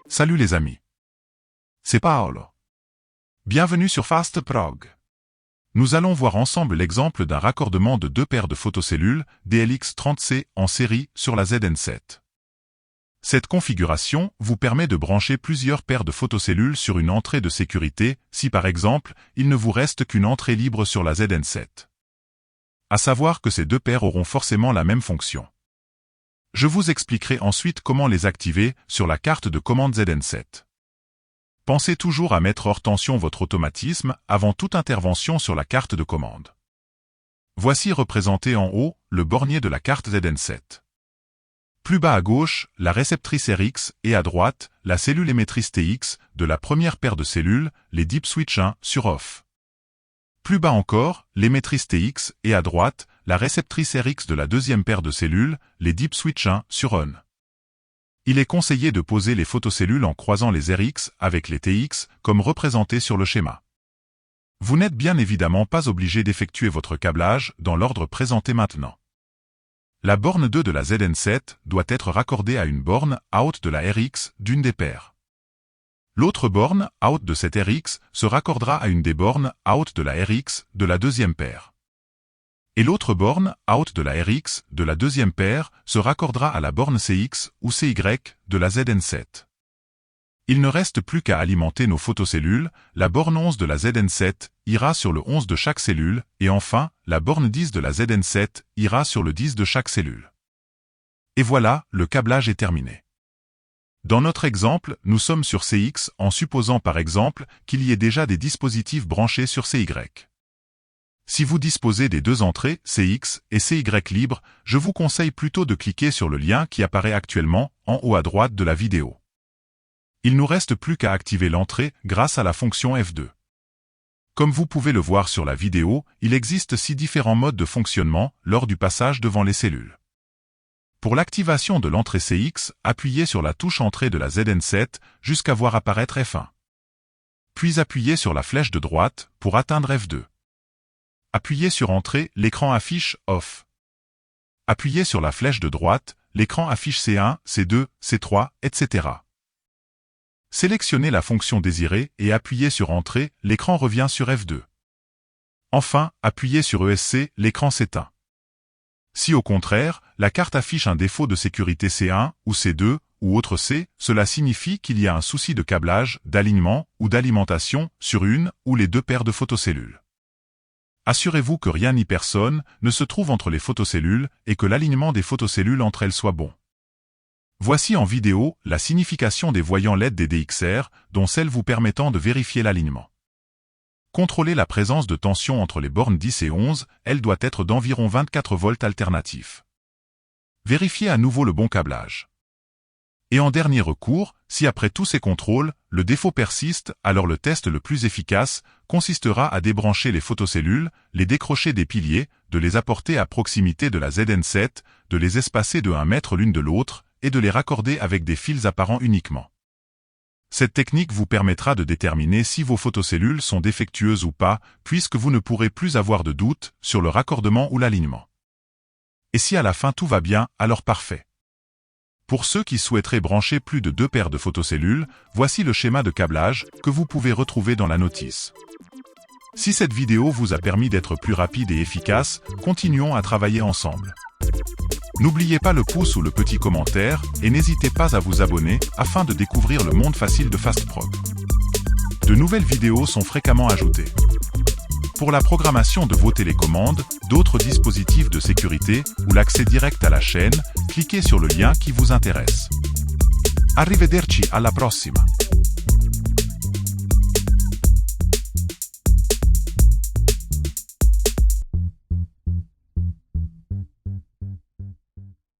Salut les amis. C'est Paolo. Bienvenue sur FastProg. Nous allons voir ensemble l'exemple d'un raccordement de deux paires de photocellules DLX30C en série sur la ZN7. Cette configuration vous permet de brancher plusieurs paires de photocellules sur une entrée de sécurité si par exemple, il ne vous reste qu'une entrée libre sur la ZN7. À savoir que ces deux paires auront forcément la même fonction. Je vous expliquerai ensuite comment les activer sur la carte de commande ZN7. Pensez toujours à mettre hors tension votre automatisme avant toute intervention sur la carte de commande. Voici représenté en haut le bornier de la carte ZN7. Plus bas à gauche, la réceptrice RX et à droite, la cellule émettrice TX de la première paire de cellules, les DIP switch 1 sur off. Plus bas encore, l'émettrice TX et à droite, la réceptrice RX de la deuxième paire de cellules, les DIP switch 1 sur on. Il est conseillé de poser les photocellules en croisant les RX avec les TX comme représenté sur le schéma. Vous n'êtes bien évidemment pas obligé d'effectuer votre câblage dans l'ordre présenté maintenant. La borne 2 de la ZN7 doit être raccordée à une borne out de la RX d'une des paires. L'autre borne out de cette RX se raccordera à une des bornes out de la RX de la deuxième paire. Et l'autre borne out de la RX de la deuxième paire se raccordera à la borne CX ou CY de la ZN7. Il ne reste plus qu'à alimenter nos photocellules, la borne 11 de la ZN7 ira sur le 11 de chaque cellule, et enfin, la borne 10 de la ZN7 ira sur le 10 de chaque cellule. Et voilà, le câblage est terminé. Dans notre exemple, nous sommes sur CX en supposant par exemple qu'il y ait déjà des dispositifs branchés sur CY. Si vous disposez des deux entrées, CX et CY libres, je vous conseille plutôt de cliquer sur le lien qui apparaît actuellement en haut à droite de la vidéo. Il nous reste plus qu'à activer l'entrée grâce à la fonction F2. Comme vous pouvez le voir sur la vidéo, il existe 6 différents modes de fonctionnement lors du passage devant les cellules. Pour l'activation de l'entrée CX, appuyez sur la touche entrée de la ZN7 jusqu'à voir apparaître F1. Puis appuyez sur la flèche de droite pour atteindre F2. Appuyez sur Entrée, l'écran affiche Off. Appuyez sur la flèche de droite, l'écran affiche C1, C2, C3, etc. Sélectionnez la fonction désirée et appuyez sur Entrée, l'écran revient sur F2. Enfin, appuyez sur ESC, l'écran s'éteint. Si au contraire, la carte affiche un défaut de sécurité C1 ou C2 ou autre C, cela signifie qu'il y a un souci de câblage, d'alignement ou d'alimentation sur une ou les deux paires de photocellules. Assurez-vous que rien ni personne ne se trouve entre les photocellules et que l'alignement des photocellules entre elles soit bon. Voici en vidéo la signification des voyants LED des DXR, dont celle vous permettant de vérifier l'alignement. Contrôlez la présence de tension entre les bornes 10 et 11, elle doit être d'environ 24 volts alternatifs. Vérifiez à nouveau le bon câblage. Et en dernier recours, si après tous ces contrôles, le défaut persiste, alors le test le plus efficace consistera à débrancher les photocellules, les décrocher des piliers, de les apporter à proximité de la ZN7, de les espacer de 1 mètre l'une de l'autre, et de les raccorder avec des fils apparents uniquement. Cette technique vous permettra de déterminer si vos photocellules sont défectueuses ou pas, puisque vous ne pourrez plus avoir de doute sur le raccordement ou l'alignement. Et si à la fin tout va bien, alors parfait. Pour ceux qui souhaiteraient brancher plus de 2 paires de photocellules, voici le schéma de câblage que vous pouvez retrouver dans la notice. Si cette vidéo vous a permis d'être plus rapide et efficace, continuons à travailler ensemble. N'oubliez pas le pouce ou le petit commentaire et n'hésitez pas à vous abonner afin de découvrir le monde facile de FastProg. De nouvelles vidéos sont fréquemment ajoutées. Pour la programmation de vos télécommandes, d'autres dispositifs de sécurité ou l'accès direct à la chaîne, cliquez sur le lien qui vous intéresse. Arrivederci alla prossima!